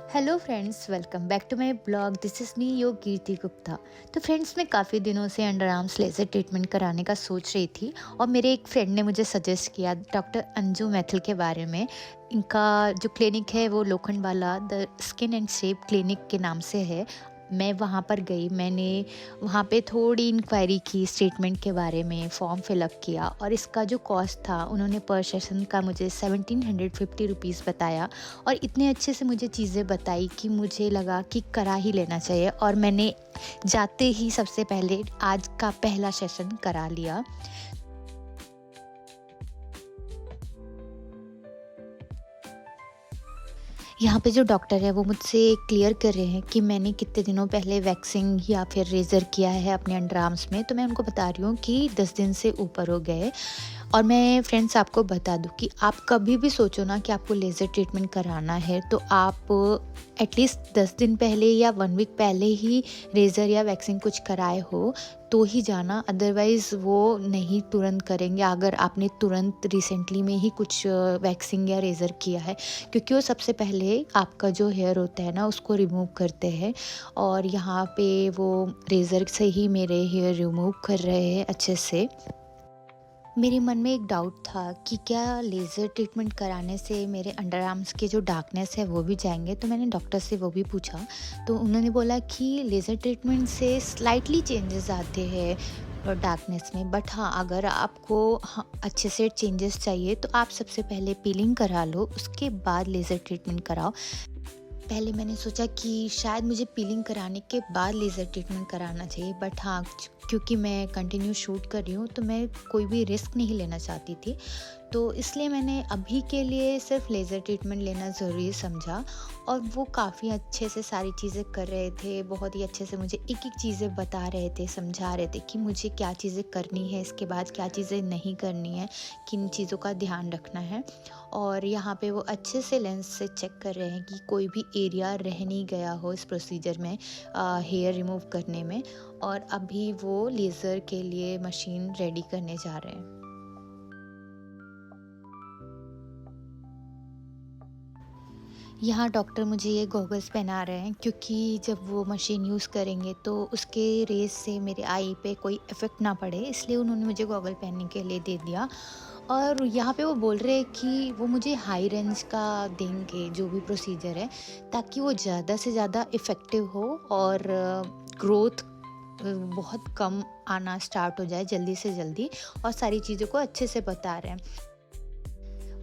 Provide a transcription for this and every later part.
Hello friends, welcome back to my blog. This is me your Kirti Gupta. तो friends, मैं काफ़ी दिनों से अंडर आर्म्स लेज़र ट्रीटमेंट कराने का सोच रही थी और मेरे एक फ्रेंड ने मुझे सजेस्ट किया डॉक्टर अंजू मैथिल के बारे में। इनका जो क्लिनिक है वो Lokhandwala the skin and shape clinic के नाम से है। मैं वहाँ पर गई, मैंने वहाँ पे थोड़ी इंक्वायरी की इस ट्रीटमेंट के बारे में, फॉर्म फिलअप किया और इसका जो कॉस्ट था उन्होंने पर सेशन का मुझे 1750 रुपीज़ बताया। और इतने अच्छे से मुझे चीज़ें बताई कि मुझे लगा कि करा ही लेना चाहिए और मैंने जाते ही सबसे पहले आज का पहला सेशन करा लिया। यहाँ पे जो डॉक्टर है वो मुझसे क्लियर कर रहे हैं कि मैंने कितने दिनों पहले वैक्सिंग या फिर रेज़र किया है अपने अंडर आर्म्स में। तो मैं उनको बता रही हूँ कि 10 दिन से ऊपर हो गए। और मैं फ्रेंड्स आपको बता दूँ कि आप कभी भी सोचो ना कि आपको लेज़र ट्रीटमेंट कराना है तो आप एटलीस्ट 10 दिन पहले या 1 वीक पहले ही रेज़र या वैक्सिंग कुछ कराए हो तो ही जाना, अदरवाइज़ वो नहीं तुरंत करेंगे अगर आपने तुरंत रिसेंटली में ही कुछ वैक्सिंग या रेज़र किया है, क्योंकि वो सबसे पहले आपका जो हेयर होता है ना उसको रिमूव करते हैं। और यहाँ पे वो रेज़र से ही मेरे हेयर रिमूव कर रहे हैं अच्छे से। मेरे मन में एक डाउट था कि क्या लेज़र ट्रीटमेंट कराने से मेरे अंडर आर्म्स के जो डार्कनेस है वो भी जाएंगे। तो मैंने डॉक्टर से वो भी पूछा, तो उन्होंने बोला कि लेज़र ट्रीटमेंट से स्लाइटली चेंजेस आते हैं डार्कनेस में, बट हाँ अगर आपको अच्छे से चेंजेस चाहिए तो आप सबसे पहले पीलिंग करा लो, उसके बाद लेज़र ट्रीटमेंट कराओ। पहले मैंने सोचा कि शायद मुझे पीलिंग कराने के बाद लेज़र ट्रीटमेंट कराना चाहिए, बट हाँ क्योंकि मैं कंटिन्यू शूट कर रही हूँ तो मैं कोई भी रिस्क नहीं लेना चाहती थी, तो इसलिए मैंने अभी के लिए सिर्फ लेज़र ट्रीटमेंट लेना ज़रूरी समझा। और वो काफ़ी अच्छे से सारी चीज़ें कर रहे थे, बहुत ही अच्छे से मुझे एक एक चीज़ें बता रहे थे, समझा रहे थे कि मुझे क्या चीज़ें करनी है, इसके बाद क्या चीज़ें नहीं करनी है, किन चीज़ों का ध्यान रखना है। और यहाँ पे वो अच्छे से लेंस से चेक कर रहे हैं कि कोई भी एरिया रह नहीं गया हो इस प्रोसीजर में, हेयर रिमूव करने में। और अभी वो लेज़र के लिए मशीन रेडी करने जा रहे हैं। यहाँ डॉक्टर मुझे ये गॉगल्स पहना रहे हैं क्योंकि जब वो मशीन यूज़ करेंगे तो उसके रेस से मेरे आई पे कोई इफ़ेक्ट ना पड़े, इसलिए उन्होंने मुझे गॉगल पहनने के लिए दे दिया। और यहाँ पे वो बोल रहे हैं कि वो मुझे हाई रेंज का देंगे जो भी प्रोसीजर है, ताकि वो ज़्यादा से ज़्यादा इफ़ेक्टिव हो और ग्रोथ बहुत कम आना स्टार्ट हो जाए जल्दी से जल्दी, और सारी चीज़ों को अच्छे से बता रहे हैं।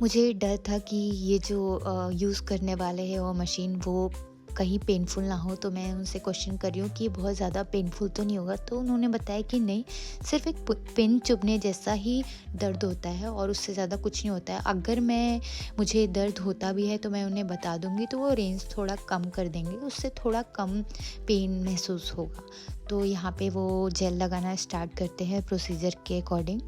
मुझे डर था कि ये जो यूज़ करने वाले हैं वो मशीन वो कहीं पेनफुल ना हो, तो मैं उनसे क्वेश्चन कर रही हूँ कि बहुत ज़्यादा पेनफुल तो नहीं होगा। तो उन्होंने बताया कि नहीं, सिर्फ एक पिन चुभने जैसा ही दर्द होता है और उससे ज़्यादा कुछ नहीं होता है। अगर मुझे दर्द होता भी है तो मैं उन्हें बता दूँगी तो वो रेंज थोड़ा कम कर देंगे, उससे थोड़ा कम पेन महसूस होगा। तो यहाँ पे वो जेल लगाना स्टार्ट करते हैं प्रोसीजर के अकॉर्डिंग।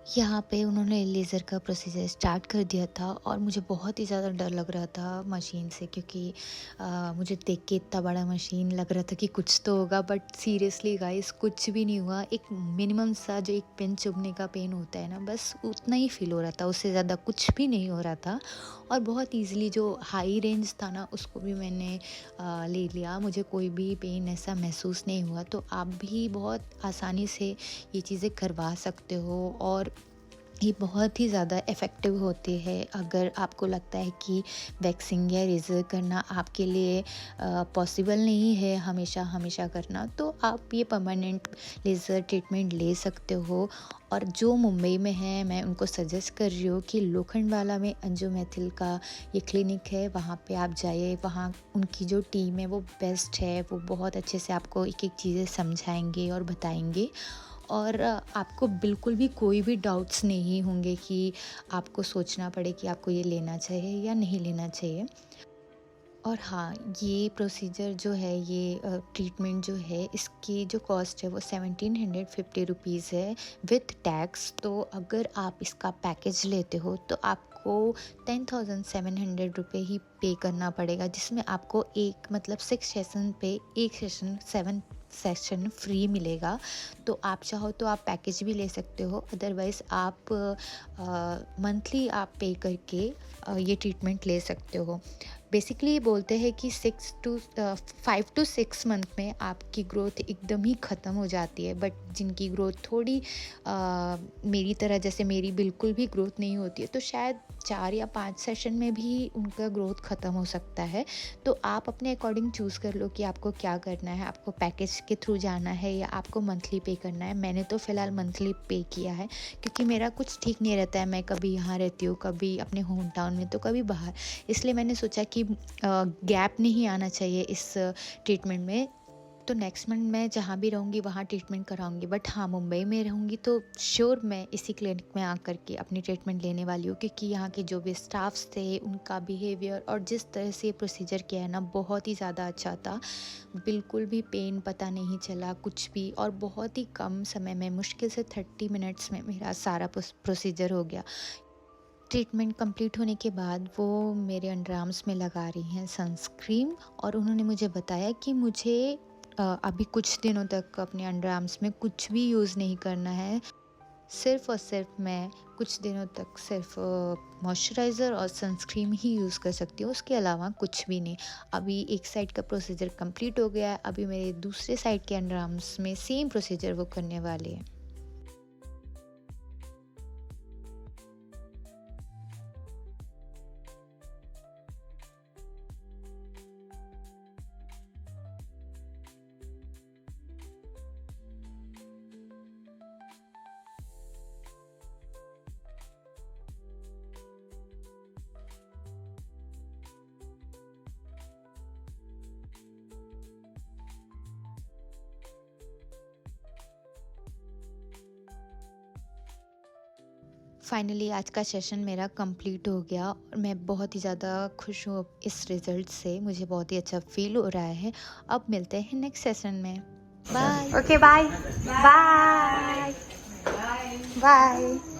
यहाँ पे उन्होंने लेज़र का प्रोसीजर स्टार्ट कर दिया था और मुझे बहुत ही ज़्यादा डर लग रहा था मशीन से, क्योंकि मुझे देख के इतना बड़ा मशीन लग रहा था कि कुछ तो होगा, बट सीरियसली गाइस कुछ भी नहीं हुआ। एक मिनिमम सा जो एक पिन चुभने का पेन होता है ना, बस उतना ही फील हो रहा था, उससे ज़्यादा कुछ भी नहीं हो रहा था। और बहुत ईज़िली जो हाई रेंज था ना उसको भी मैंने ले लिया, मुझे कोई भी पेन ऐसा महसूस नहीं हुआ। तो आप भी बहुत आसानी से ये चीज़ें करवा सकते हो और ये बहुत ही ज़्यादा इफ़ेक्टिव होती है। अगर आपको लगता है कि वैक्सिंग या रेज़र करना आपके लिए पॉसिबल नहीं है हमेशा हमेशा करना, तो आप ये परमानेंट लेज़र ट्रीटमेंट ले सकते हो। और जो मुंबई में है, मैं उनको सजेस्ट कर रही हूँ कि लोखंडवाला में अंजू मैथिल का ये क्लिनिक है, वहाँ पे आप जाइए। वहाँ उनकी जो टीम है वो बेस्ट है, वो बहुत अच्छे से आपको एक एक चीज़ें समझाएंगे और बताएंगे। और आपको बिल्कुल भी कोई भी डाउट्स नहीं होंगे कि आपको सोचना पड़े कि आपको ये लेना चाहिए या नहीं लेना चाहिए। और हाँ, ये प्रोसीजर जो है, ये ट्रीटमेंट जो है, इसकी जो कॉस्ट है वो 1750 रुपीज़ है विथ टैक्स। तो अगर आप इसका पैकेज लेते हो तो आपको 10,700 रुपये ही पे करना पड़ेगा, जिसमें आपको एक मतलब 6 सेशन पे एक सेशन 7 सेशन फ्री मिलेगा। तो आप चाहो तो आप पैकेज भी ले सकते हो, अदरवाइज़ आप मंथली आप पे करके ये ट्रीटमेंट ले सकते हो। बेसिकली बोलते हैं कि 5 टू 6 मंथ में आपकी ग्रोथ एकदम ही ख़त्म हो जाती है। बट जिनकी ग्रोथ थोड़ी मेरी तरह, जैसे मेरी बिल्कुल भी ग्रोथ नहीं होती है, तो शायद 4 या 5 सेशन में भी उनका ग्रोथ ख़त्म हो सकता है। तो आप अपने अकॉर्डिंग चूज़ कर लो कि आपको क्या करना है, आपको पैकेज के थ्रू जाना है या आपको मंथली पे करना है। मैंने तो फ़िलहाल मंथली पे किया है, क्योंकि मेरा कुछ ठीक नहीं रहता है। मैं कभी यहाँ रहती हूँ, कभी अपने होम टाउन में, तो कभी बाहर। इसलिए मैंने सोचा कि गैप नहीं आना चाहिए इस ट्रीटमेंट में। तो नेक्स्ट मंथ मैं जहाँ भी रहूँगी वहाँ ट्रीटमेंट कराऊँगी। बट हाँ, मुंबई में रहूँगी तो श्योर मैं इसी क्लिनिक में आकर के अपनी ट्रीटमेंट लेने वाली हूँ, क्योंकि यहाँ के जो भी स्टाफ्स थे, उनका बिहेवियर और जिस तरह से ये प्रोसीजर किया है ना, बहुत ही ज़्यादा अच्छा था। बिल्कुल भी पेन पता नहीं चला कुछ भी, और बहुत ही कम समय में, मुश्किल से 30 मिनट्स में मेरा सारा प्रोसीजर हो गया। ट्रीटमेंट कंप्लीट होने के बाद वो मेरे अंडर आर्म्स में लगा रही हैं सनस्क्रीन, और उन्होंने मुझे बताया कि मुझे अभी कुछ दिनों तक अपने अंडर आर्म्स में कुछ भी यूज़ नहीं करना है। सिर्फ़ और सिर्फ मैं कुछ दिनों तक सिर्फ मॉइस्चराइज़र और सनस्क्रीन ही यूज़ कर सकती हूँ, उसके अलावा कुछ भी नहीं। अभी एक साइड का प्रोसीजर कंप्लीट हो गया है, अभी मेरे दूसरे साइड के अंडर आर्म्स में सेम प्रोसीजर वो करने वाले हैं। फाइनली आज का सेशन मेरा कंप्लीट हो गया, और मैं बहुत ही ज़्यादा खुश हूँ इस रिज़ल्ट से। मुझे बहुत ही अच्छा फ़ील हो रहा है। अब मिलते हैं नेक्स्ट सेशन में। Bye. Okay bye bye bye.